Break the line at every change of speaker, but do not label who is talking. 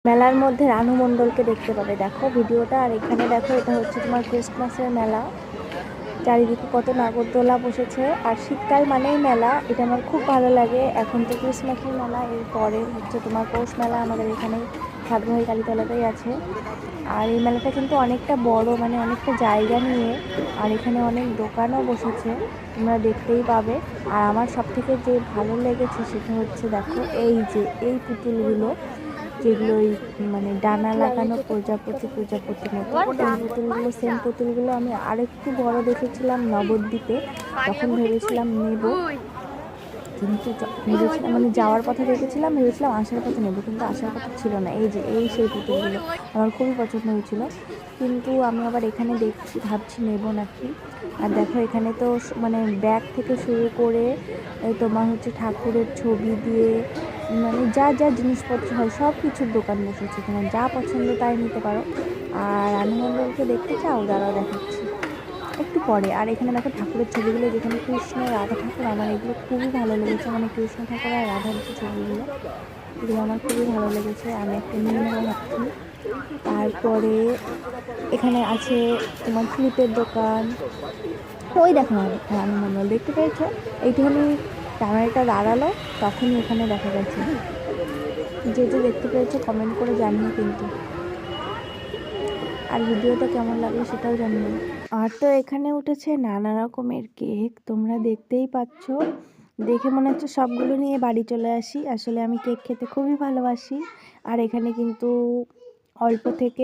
মেলার মধ্যে রানু মণ্ডলকে দেখতে পাবে, দেখো ভিডিওটা। আর এখানে দেখো, এটা হচ্ছে তোমার ক্রিসমাসের মেলা। চারিদিকে কত নাগরদোলা বসেছে। আর শীতকাল মানেই মেলা, এটা আমার খুব ভালো লাগে। এখন তো ক্রিসমাসের মেলা, এরপরে হচ্ছে তোমার পৌষ মেলা আমাদের এখানে সাতভাই কালীতলাতেই আছে। আর এই মেলাটা কিন্তু অনেকটা বড়, মানে অনেকটা জায়গা নিয়ে। আর এখানে অনেক দোকানও বসেছে, তোমরা দেখতেই পাবে। আর আমার সব থেকে যে ভালো লেগেছে সেটা হচ্ছে, দেখো এই যে এই পুতুলগুলো, যেগুলো ওই মানে ডানা লাগানো প্রজাপতির মতো, এই পুতুলগুলো, সেম পুতুলগুলো আমি আরেকটু বড় দেখেছিলাম নবদ্বীপে। তখন ভেবেছিলাম নেব, কিন্তু ভেবেছিলাম মানে যাওয়ার পথে দেখেছিলাম, ভেবেছিলাম আসার পথে নেব, কিন্তু আসার পথে ছিল না। এই যে এই সেই পুতুলগুলো আমার খুবই পছন্দ হয়েছিল, কিন্তু আমি আবার এখানে দেখছি, ভাবছি নেব নাকি। আর দেখো এখানে তো মানে ব্যাগ থেকে শুরু করে তোমার হচ্ছে ঠাকুরের ছবি দিয়ে, মানে যা যা জিনিসপত্র হয় সব কিছুর দোকান বসেছে, তোমার যা পছন্দ তাই নিতে পারো। আর রানু মণ্ডলকে দেখতে চাও? দাঁড়াও দেখাচ্ছি একটু পরে। আর এখানে দেখো ঠাকুরের ছবিগুলো, যেখানে কৃষ্ণ রাধা ঠাকুর, আমার এগুলো খুবই ভালো লেগেছে, মানে কৃষ্ণ ঠাকুর আর রাধার যে ছবিগুলো, এগুলো আমার খুবই ভালো লেগেছে। আমি একটা নিয়ে নেবো ভাবছি। তারপরে এখানে আছে তোমার ক্লিপের দোকান। ওই দেখো রানু মণ্ডল, দেখতে পেয়েছো? এইটুখানি ক্যামেরাটা দাঁড়ালো, তখনই এখানে দেখা গেছে। যে যে দেখতে পেয়েছো কমেন্ট করে জানিও কিন্তু। আর ভিডিওটা কেমন লাগলো সেটাও জানিও। আর তো এখানে উঠেছে নানা রকমের কেক, তোমরা দেখতেই পাচ্ছ। দেখে মনে হচ্ছে সবগুলো নিয়ে বাড়ি চলে আসি। আসলে আমি কেক খেতে খুবই ভালোবাসি। আর এখানে কিন্তু অল্প থেকে